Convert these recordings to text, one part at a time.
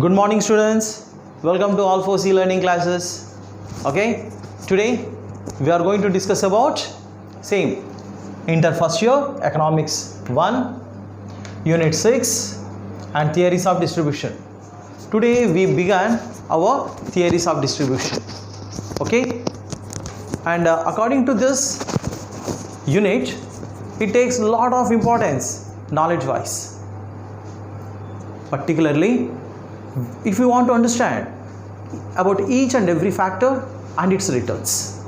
Good morning, students. Welcome to all 4C learning classes. Okay, today we are going to discuss about same inter first year economics 1 unit 6 and theories of distribution. Today we began our theories of distribution. Okay, and according to this unit, it takes a lot of importance knowledge wise, particularly if you want to understand about each and every factor and its returns.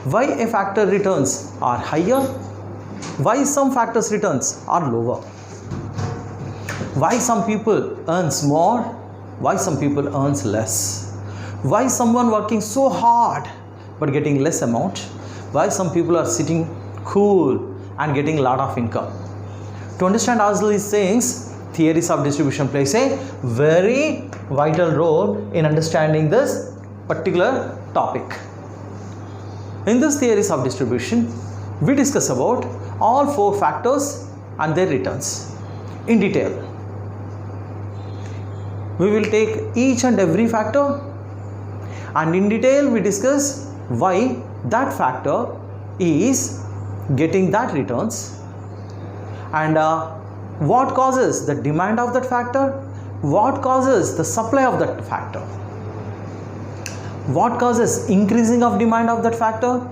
Why a factor returns are higher, why some factors returns are lower, why some people earns more, why some people earns less, why someone working so hard but getting less amount, why some people are sitting cool and getting a lot of income. To understand all these things, theories of distribution plays a very vital role in understanding this particular topic. In this theories of distribution, we discuss about all 4 factors and their returns in detail. We will take each and every factor and in detail we discuss why that factor is getting that returns and what causes the demand of that factor, what causes the supply of that factor, what causes increasing of demand of that factor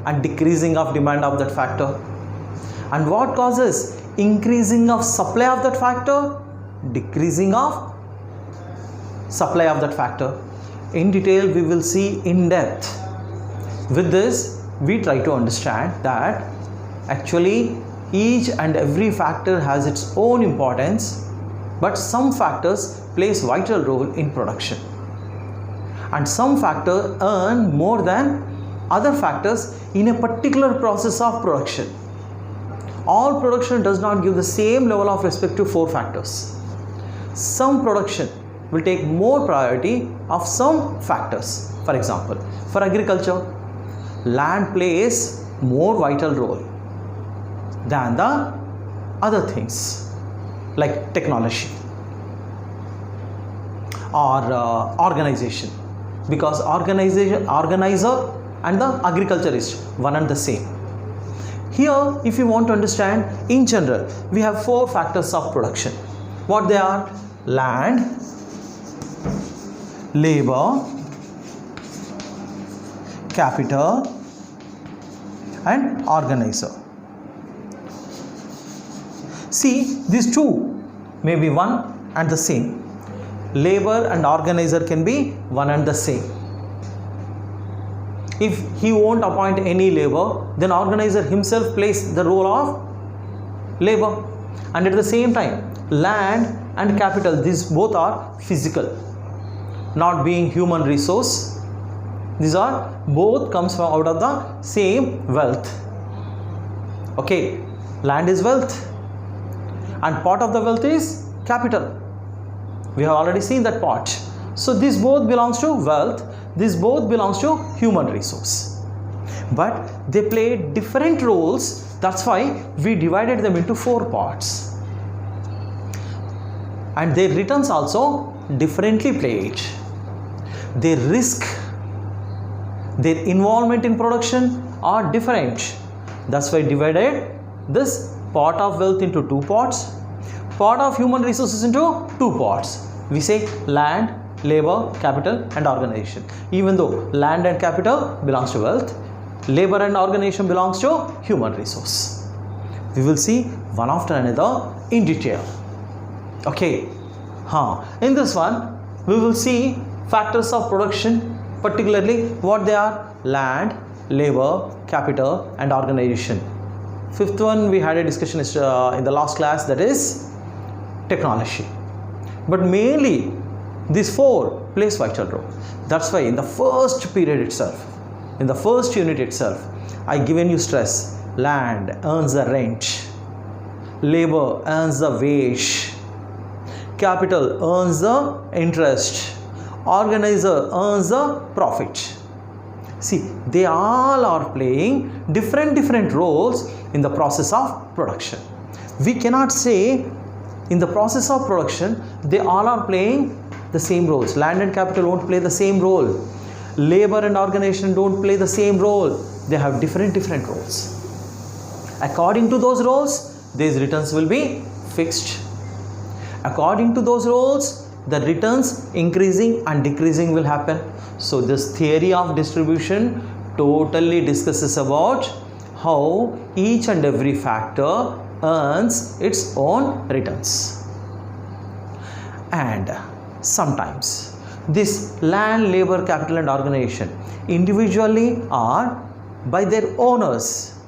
and decreasing of demand of that factor, and what causes increasing of supply of that factor, decreasing of supply of that factor. In detail we will see in depth. With this we try to understand that actually each and every factor has its own importance, but some factors plays vital role in production and some factors earn more than other factors in a particular process of production. All production does not give the same level of respect to 4 factors. Some production will take more priority of some factors. For example, for agriculture, land plays more vital role than the other things like technology or organization, because organizer and the agriculture is one and the same. Here if you want to understand in general, we have 4 factors of production. What they are? Land, labor, capital and organizer. See, these 2 may be one and the same. Labor and organizer can be one and the same. If he won't appoint any labor, then organizer himself plays the role of labor. And at the same time, land and capital, these both are physical, not being human resource. These are both comes from out of the same wealth. Okay, land is wealth and part of the wealth is capital. We have already seen that part. So this both belongs to wealth, this both belongs to human resource, but they play different roles. That's why we divided them into 4 parts, and their returns also differently played. Their risk, their involvement in production are different. That's why divided this part of wealth into 2 parts, part of human resources into 2 parts. We say land, labor, capital and organization. Even though land and capital belongs to wealth, labor and organization belongs to human resource. We will see one after another in detail. Okay, in this one we will see factors of production, particularly what they are: land, labor, capital and organization. 5th one we had a discussion in the last class, that is technology. But mainly these 4 plays vital role. That's why in the first period itself, in the first unit itself, I given you stress: land earns the rent, labor earns the wage, capital earns the interest, organizer earns the profit. See, they all are playing different roles in the process of production. We cannot say in the process of production they all are playing the same roles. Land and capital won't play the same role. Labor and organization don't play the same role. They have different roles. According to those roles, these returns will be fixed. According to those roles, the returns increasing and decreasing will happen. So this theory of distribution totally discusses about how each and every factor earns its own returns. And sometimes this land, labor, capital and organization individually or by their owners.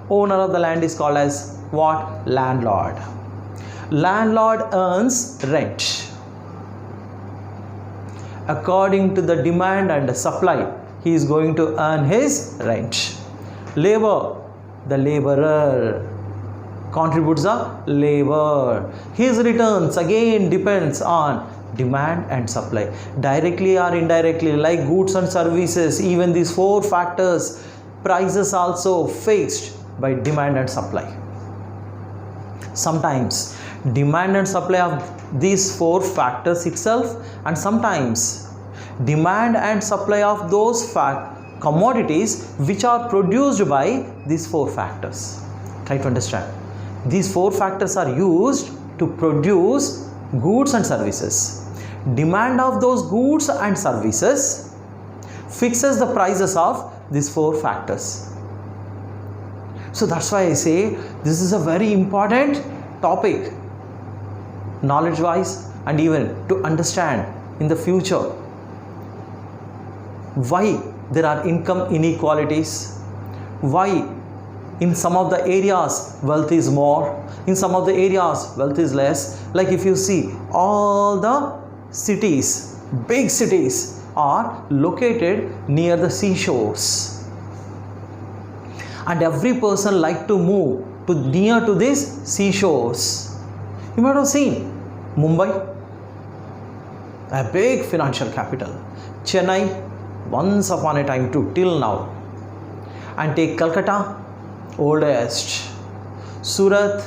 Owner of the land is called as what? Landlord. Landlord earns rent. According to the demand and the supply, he is going to earn his rent. Labor, the laborer contributes the labor. His returns again depends on demand and supply. Directly or indirectly, like goods and services, even these four factors, prices also fixed by demand and supply. Sometimes demand and supply of these four factors itself, and sometimes demand and supply of those commodities which are produced by these four factors. Try to understand. These four factors are used to produce goods and services. Demand of those goods and services fixes the prices of these four factors. So that's why I say this is a very important topic, knowledge wise, and even to understand in the future why there are income inequalities, why in some of the areas wealth is more, in some of the areas wealth is less. Like if you see, all the cities, big cities are located near the seashores, and every person like to move to near to these seashores. You might have seen Mumbai, a big financial capital, Chennai once upon a time too, till now, and take Calcutta, oldest, Surat.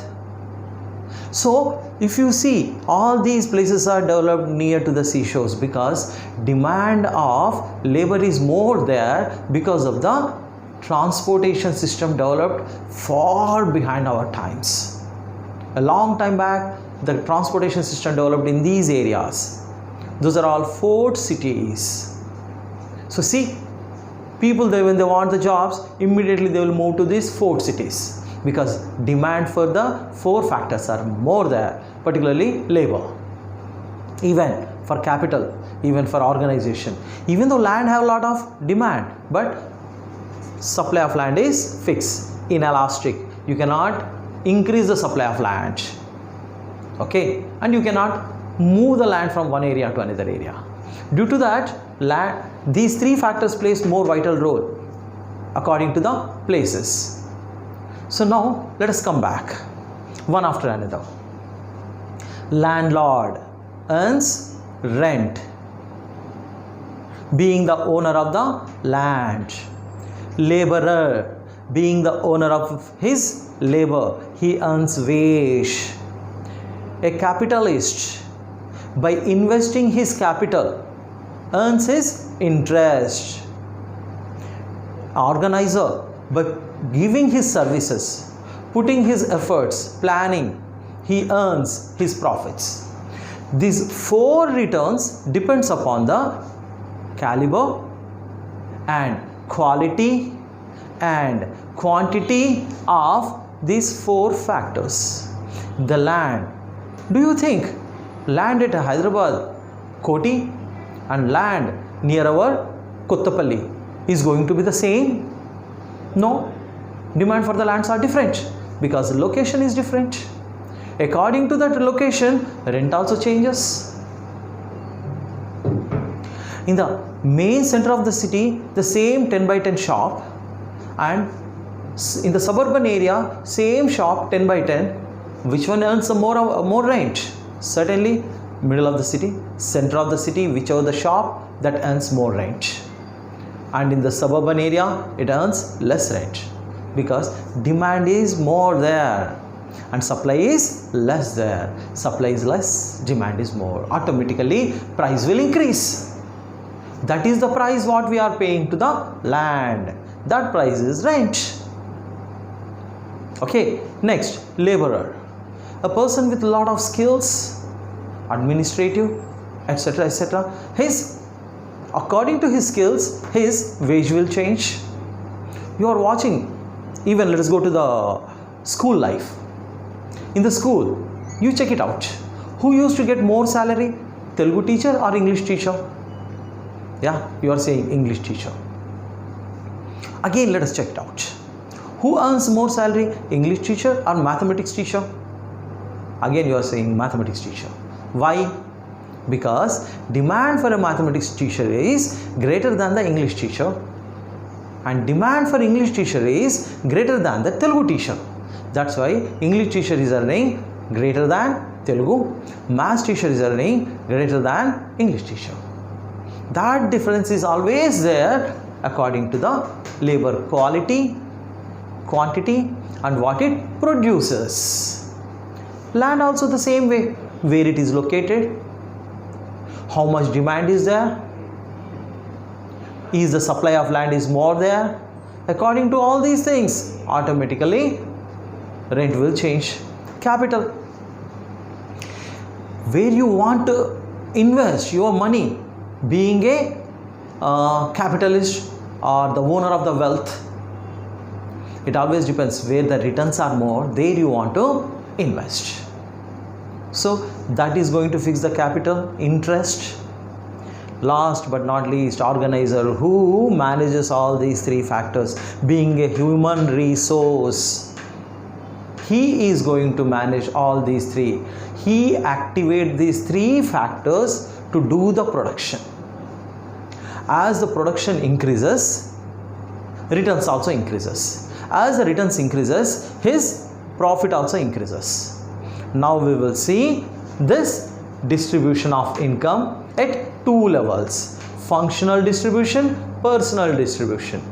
So if you see, all these places are developed near to the seashores because demand of labor is more there because of the transportation system developed far behind our times. A long time back, the transportation system developed in these areas. Those are all fort cities. So see, people, when they want the jobs, immediately they will move to these fort cities because demand for the four factors are more there, particularly labor, even for capital, even for organization. Even though land have a lot of demand, but supply of land is fixed, inelastic. You cannot increase the supply of land, okay, and you cannot move the land from one area to another area. Due to that, these three factors plays more vital role according to the places. So now let us come back one after another. Landlord earns rent, being the owner of the land. Laborer, being the owner of his labor, he earns wage. A capitalist, by investing his capital, earns his interest. Organizer, by giving his services, putting his efforts, planning, he earns his profits. These four returns depends upon the caliber and quality and quantity of these four factors. The land, do you think land at Hyderabad, Koti, and land near our Kottapalli is going to be the same? No. Demand for the lands are different because the location is different. According to that location, rent also changes. In the main center of the city, the same 10 by 10 shop, and in the suburban area, same shop 10 by 10, which one earns more rent? Certainly middle of the city, center of the city, whichever the shop, that earns more rent. And in the suburban area, it earns less rent because demand is more there. and supply is less there. Supply is less, demand is more. Automatically price will increase. That is the price what we are paying to the land. That price is rent. Okay, next, laborer. A person with a lot of skills, administrative, etc., etc. According to his skills, his wage will change. You are watching, even let us go to the school life. In the school, you check it out. Who used to get more salary? Telugu teacher or English teacher? Yeah, you are saying English teacher. Again, let us check it out. Who earns more salary? English teacher or mathematics teacher? Again, you are saying mathematics teacher. Why? Because demand for a mathematics teacher is greater than the English teacher, and demand for English teacher is greater than the Telugu teacher. That's why English teacher is earning greater than Telugu, maths teacher is earning greater than English teacher. That difference is always there according to the labor quality, quantity, and what it produces. Land also the same way, where it is located, how much demand is there, is the supply of land is more there. According to all these things, automatically rent will change. Capital, where you want to invest your money, being a capitalist or the owner of the wealth, it always depends where the returns are more, there you want to invest. So that is going to fix the capital, interest. Last but not least, organizer, who manages all these three factors. Being a human resource, he is going to manage all these three. He activates these three factors to do the production. As the production increases, returns also increases. As the returns increases, his profit also increases. Now we will see this distribution of income at two levels: functional distribution, personal distribution.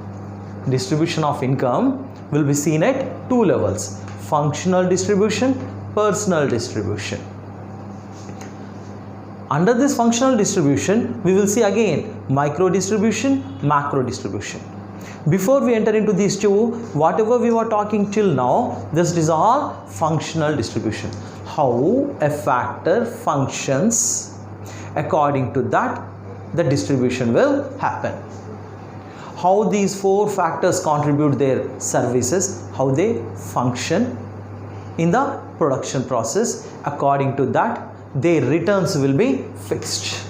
Distribution of income will be seen at two levels: functional distribution, personal distribution. Under this functional distribution, we will see again micro distribution, macro distribution. Before we enter into these two, whatever we were talking till now, this is all functional distribution. How a factor functions, according to that, the distribution will happen. How these four factors contribute their services, how they function in the production process, according to that, their returns will be fixed.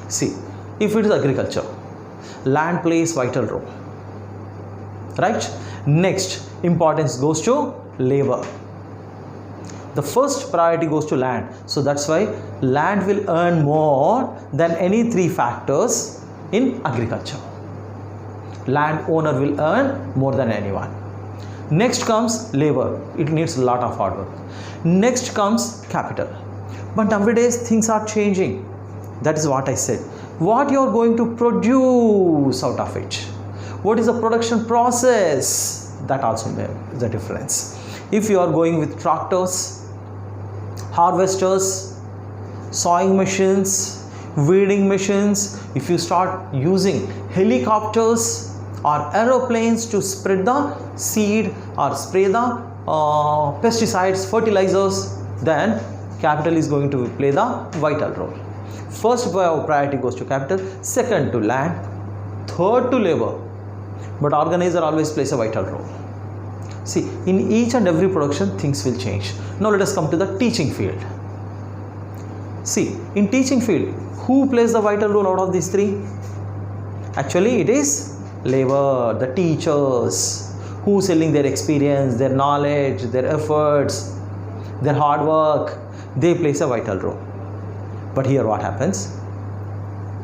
See, if it is agriculture, land plays vital role, right? Next, importance goes to labor. The first priority goes to land. So that's why land will earn more than any three factors in agriculture. Land owner will earn more than anyone. Next comes labor. It needs a lot of hard work. Next comes capital. But nowadays things are changing. That is what I said. What you are going to produce out of it, what is the production process, that also makes the difference. If you are going with tractors, harvesters, sowing machines, weeding machines, if you start using helicopters or aeroplanes to spread the seed or spray the pesticides, fertilizers, then capital is going to play the vital role. First priority goes to capital, second to land, third to labor, but organizer always plays a vital role. See, in each and every production things will change. Now let us come to the teaching field. See, in teaching field, who plays the vital role out of these three? Actually, it is labor, the teachers, who selling their experience, their knowledge, their efforts, their hard work, they plays a vital role. But here what happens?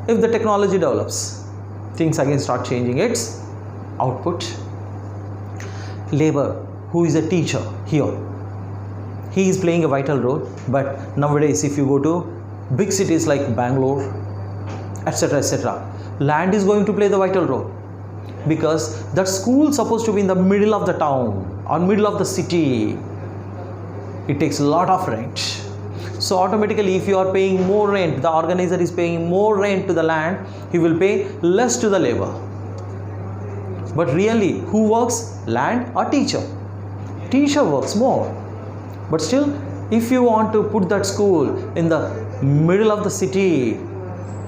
If the technology develops, things again start changing its output. Labor, who is a teacher here, he is playing a vital role. But nowadays if you go to big cities like Bangalore, etc., etc., land is going to play the vital role, because that school is supposed to be in the middle of the town or middle of the city. it takes a lot of rent. So automatically if you are paying more rent, the organizer is paying more rent to the land, he will pay less to the labor. But really, who works? Land or teacher? Teacher works more. But still, if you want to put that school in the middle of the city,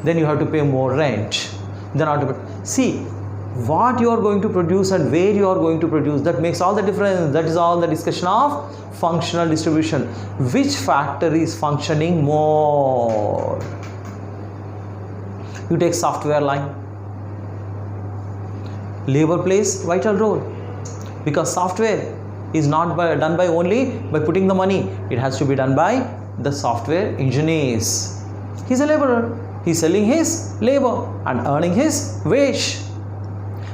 then you have to pay more rent. Then see, what you are going to produce and where you are going to produce, that makes all the difference. That is all the discussion of functional distribution. Which factor is functioning more? You take software line. Labor plays vital role, because software is not done by only by putting the money. It has to be done by the software engineers. He's a laborer. He's selling his labor and earning his wage.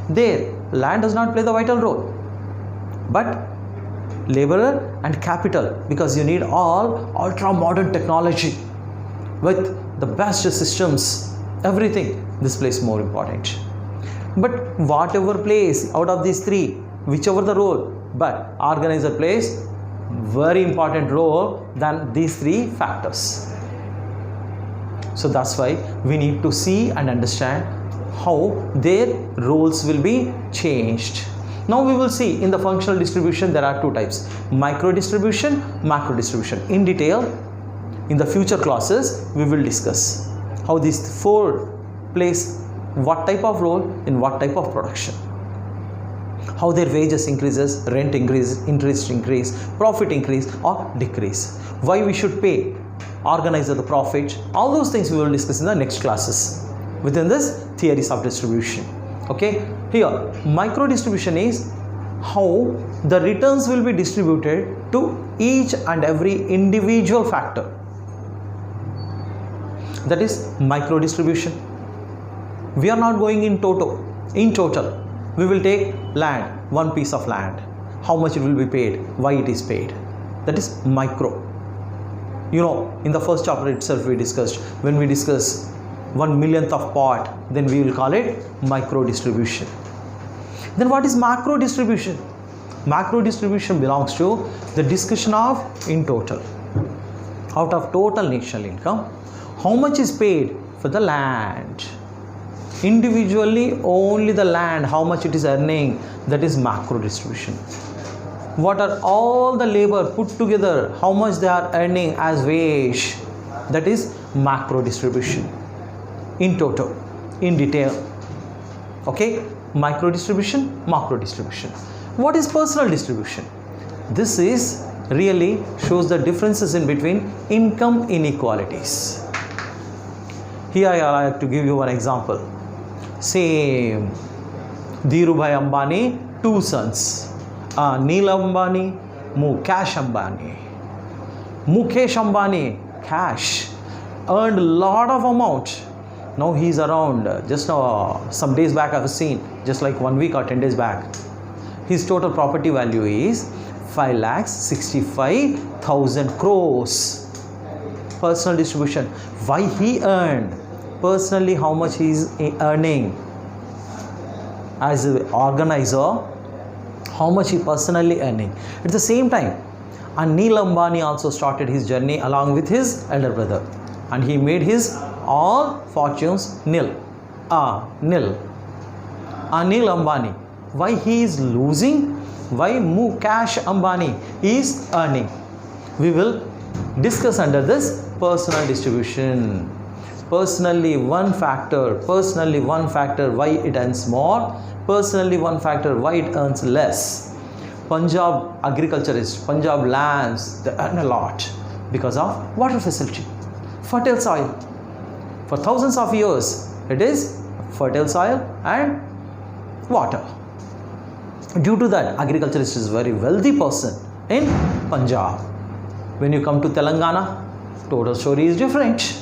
There, land does not play the vital role, but laborer and capital, because you need all ultra modern technology with the best systems, everything. This plays more important. But whatever plays out of these three, whichever the role, but organizer plays very important role than these three factors. So that's why we need to see and understand how their roles will be changed. Now we will see in the functional distribution there are two types: micro distribution, macro distribution. In detail, in the future classes, we will discuss how these four plays what type of role in what type of production, how their wages increases, rent increase, interest increase, profit increase or decrease, why we should pay organizer the profit. All those things we will discuss in the next classes within this theories of distribution. Okay, here micro distribution is how the returns will be distributed to each and every individual factor. That is micro distribution. We are not going in total. In total, we will take land, one piece of land, how much it will be paid, why it is paid. That is micro. You know, in the first chapter itself we discussed, when we discuss 1/1,000,000th of pot, then we will call it micro distribution. Then what is macro distribution? Macro distribution belongs to the discussion of in total. Out of total national income, how much is paid for the land? Individually only the land, how much it is earning, that is macro distribution. What are all the labor put together, how much they are earning as wage, that is macro distribution. In total, in detail. Okay, micro distribution, macro distribution. What is personal distribution? This is really shows the differences in between income inequalities. Here I like to give you one example. Say Dhirubhai Ambani, two sons, Neil Ambani, Mukesh Ambani. Mukesh Ambani, cash, earned a lot of amount. Now he is around, just now some days back I have seen, just like 1 week or 10 days back, his total property value is 5,65,000 crores. Personal distribution. Why he earned? Personally, how much he is earning as an organizer, how much he personally earning. At the same time, Anil Ambani also started his journey along with his elder brother, and he made his all fortunes nil. Anil Ambani, why he is losing? Why Mukesh Ambani is earning? We will discuss under this personal distribution. Personally one factor, why it earns more, personally one factor, why it earns less. Punjab agriculturists, Punjab lands, they earn a lot because of water facility, fertile soil. For thousands of years, it is fertile soil and water. Due to that, agriculturist is a very wealthy person in Punjab. When you come to Telangana, total story is different.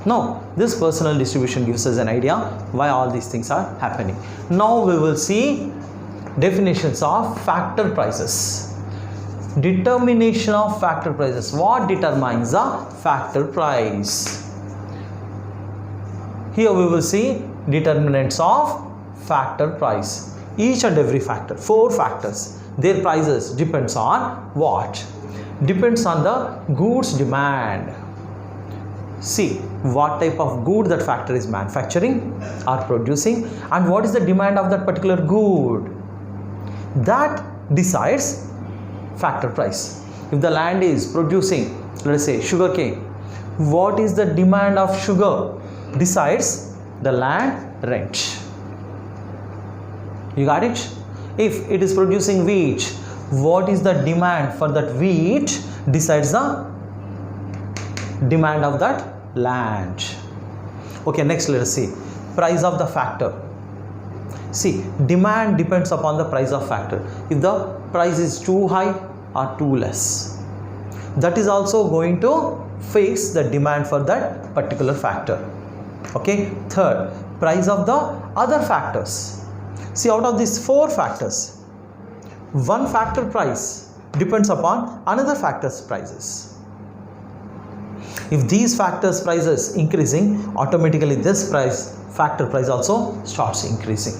Now, this personal distribution gives us an idea why all these things are happening. Now we will see definitions of factor prices. Determination of factor prices. What determines the factor price? Here we will see determinants of factor price. Each and every factor, 4 factors, their prices depends on what? depends on the goods demand. See what type of good that factor is manufacturing or producing, and what is the demand of that particular good. That decides factor price. If the land is producing, let us say, sugar cane, what is the demand of sugar decides the land rent. You got it? If it is producing wheat, what is the demand for that wheat decides the demand of that land. Okay, next let us see price of the factor. See, demand depends upon the price of factor. If the price is too high or too less, that is also going to fix the demand for that particular factor. Okay, third, price of the other factors. See, out of these 4 factors, one factor price depends upon another factor's prices. If these factors prices increasing, automatically this factor price also starts increasing.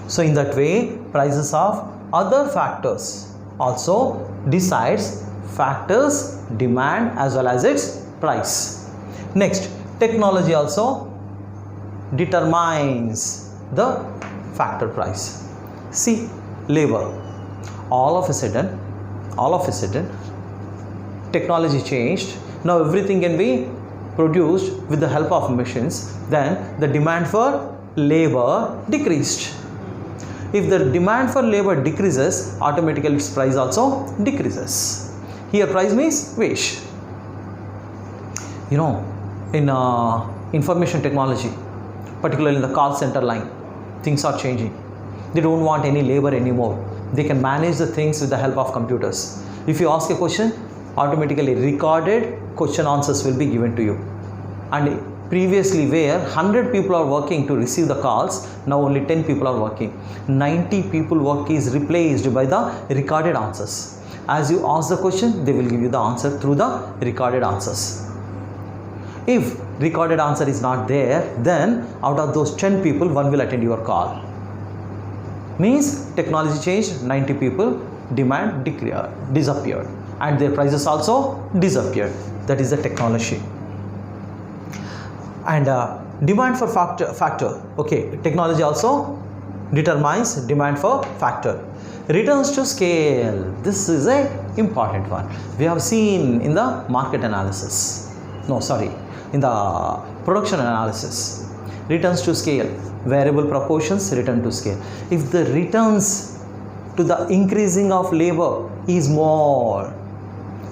So in that way, prices of other factors also decides factors demand as well as its price. Next, technology also determines the factor price. See, labor, all of a sudden technology changed. Now everything can be produced with the help of machines. Then the demand for labor decreased. If the demand for labor decreases, automatically its price also decreases. Here price means wage. You know, in information technology, particularly in the call center line, things are changing. They don't want any labor anymore. They can manage the things with the help of computers. If you ask a question, automatically recorded question answers will be given to you. And previously where 100 people are working to receive the calls, now only 10 people are working. 90 people work is replaced by the recorded answers. As you ask the question, they will give you the answer through the recorded answers. If recorded answer is not there, then out of those 10 people, 1 will attend your call. Means technology changed, 90 people, demand disappeared, and their prices also disappeared. That is the technology. And demand for factor. Okay, technology also determines demand for factor. Returns to scale. This is a important one. We have seen in the market analysis. No, sorry, in the production analysis. Returns to scale. Variable proportions return to scale. If the returns to the increasing of labor is more,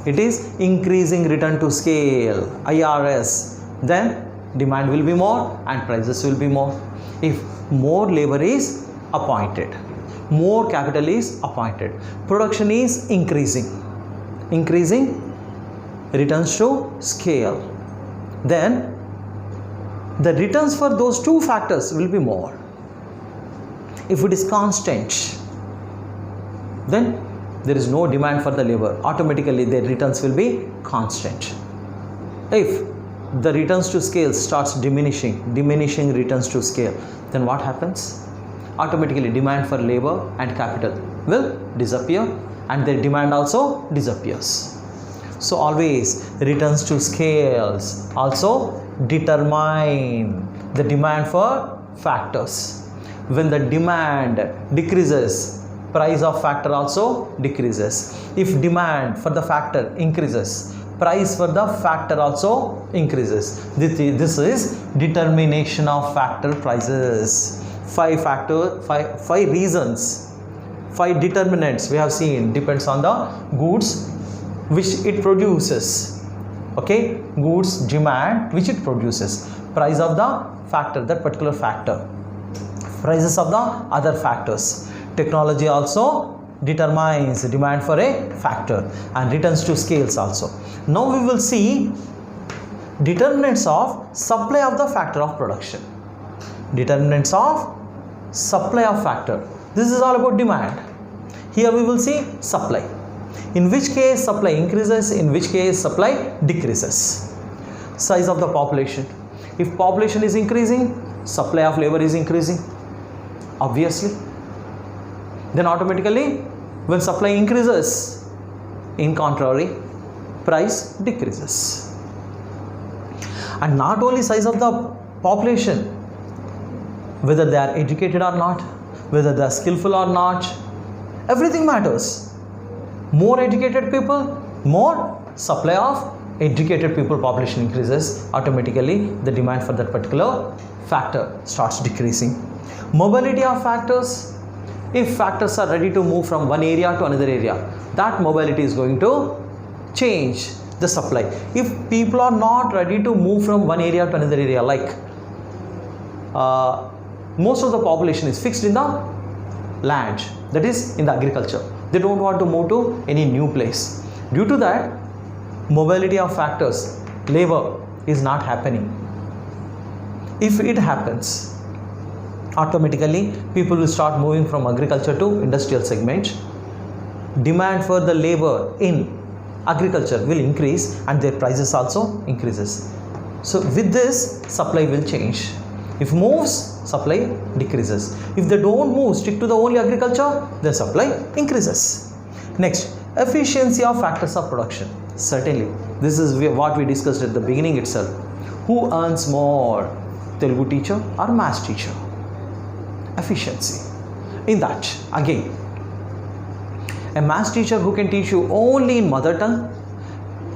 it is increasing return to scale, IRS, then demand will be more and prices will be more. If more labor is appointed, more capital is appointed, production is increasing returns to scale, then the returns for those 2 factors will be more. If it is constant, then there is no demand for the labor. Automatically the returns will be constant. If the returns to scale starts diminishing returns to scale, then what happens? Automatically demand for labor and capital will disappear, and their demand also disappears. So always returns to scales also determine the demand for factors. When the demand decreases, price of factor also decreases. If demand for the factor increases, price for the factor also increases. This is determination of factor prices. 5 reasons, 5 determinants we have seen depends on the goods which it produces. Okay, goods demand which it produces, price of the factor, that particular factor, prices of the other factors. Technology also determines demand for a factor and returns to scales also. Now we will see determinants of supply of the factor of production. Determinants of supply of factor. This is all about demand. Here we will see supply. In which case supply increases, in which case supply decreases. Size of the population. If population is increasing, supply of labor is increasing, obviously. Then automatically when supply increases, in contrary, price decreases. And not only size of the population, whether they are educated or not, whether they are skillful or not, everything matters. More educated people, more supply of educated people population increases, automatically the demand for that particular factor starts decreasing. Mobility of factors, if factors are ready to move from one area to another area, that mobility is going to change the supply. If people are not ready to move from one area to another area, like most of the population is fixed in the land, that is in the agriculture, they don't want to move to any new place. Due to that, mobility of factors, labor is not happening. If it happens, automatically people will start moving from agriculture to industrial segment. Demand for the labor in agriculture will increase and their prices also increases. So with this, supply will change. If moves, supply decreases. If they don't move, stick to the only agriculture, then supply increases. Next, efficiency of factors of production. Certainly, this is what we discussed at the beginning itself. Who earns more, Telugu teacher or maths teacher? Efficiency. In that, again, a maths teacher who can teach you only in mother tongue,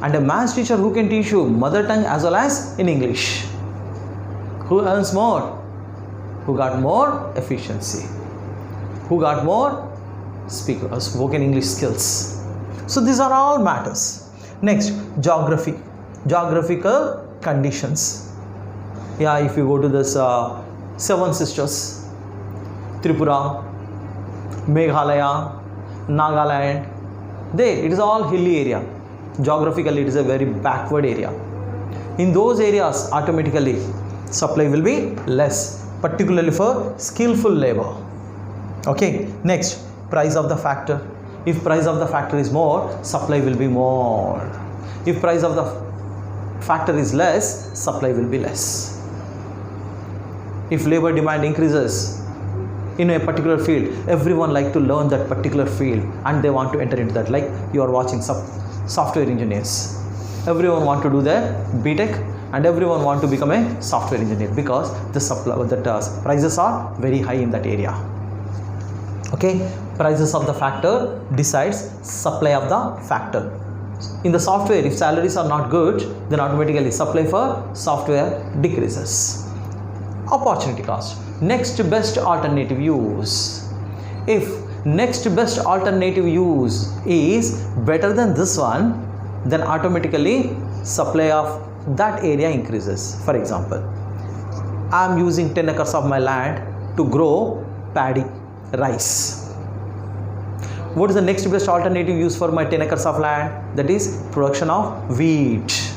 and a maths teacher who can teach you mother tongue as well as in English. Who earns more? Who got more efficiency? Who got more spoken English skills? So these are all matters. Next, geography. Geographical conditions. Yeah, if you go to this Seven Sisters, Tripura, Meghalaya, Nagaland, it is all hilly area. Geographically, it is a very backward area. In those areas, automatically supply will be less, particularly for skillful labor. Okay. Next, price of the factor. If price of the factor is more, supply will be more. If price of the factor is less, supply will be less. If labor demand increases in a particular field, everyone like to learn that particular field and they want to enter into that. Like you are watching software engineers. Everyone want to do their BTech and everyone want to become a software engineer because the supply, prices are very high in that area. Okay, prices of the factor decides supply of the factor. In the software, if salaries are not good, then automatically supply for software decreases. Opportunity cost. Next best alternative use. If next best alternative use is better than this one, then automatically supply of that area increases. For example, I am using 10 acres of my land to grow paddy, rice. What is the next best alternative use for my 10 acres of land? That is production of wheat.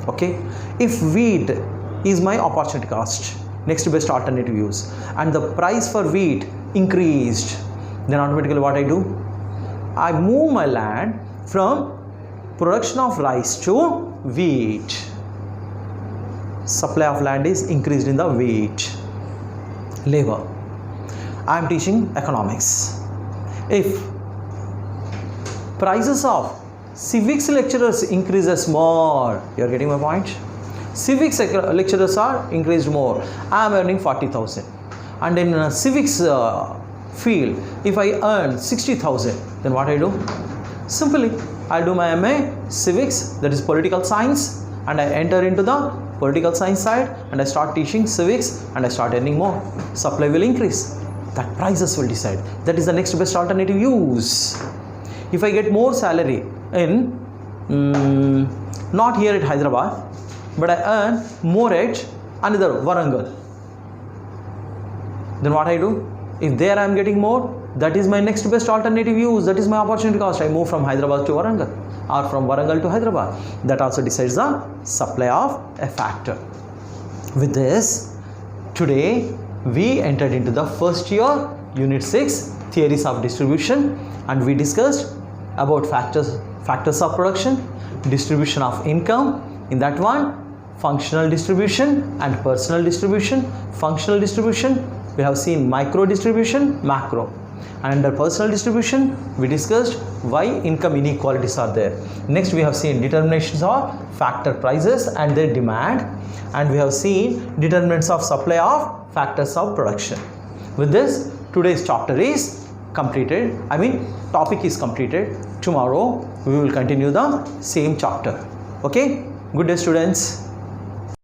Okay, if wheat is my opportunity cost, next best alternative use, and the price for wheat increased, then automatically what I do? I move my land from production of rice to wheat. Supply of land is increased in the wheat. Labor. I am teaching economics. If prices of civics lecturers increases more, you are getting my point? Civics lecturers are increased more. I am earning 40,000, and in civics field, if I earn 60,000, then what I do? Simply, I do my MA civics, that is political science, and I enter into the political science side and I start teaching civics and I start earning more. Supply will increase. That prices will decide. That is the next best alternative use. If I get more salary in not here at Hyderabad, but I earn more at another Warangal, then what I do? If there I am getting more, that is my next best alternative use. That is my opportunity cost. I move from Hyderabad to Warangal or from Warangal to Hyderabad. That also decides the supply of a factor. With this, today we entered into the first year unit 6 theories of distribution, and we discussed about factors of production, distribution of income. In that one, functional distribution and personal distribution. Functional distribution, we have seen micro distribution, macro. Under personal distribution, we discussed why income inequalities are there. Next, we have seen determinations of factor prices and their demand, and we have seen determinants of supply of factors of production. With this, today's chapter is completed. Topic is completed. Tomorrow, we will continue the same chapter. Okay? Good day, students.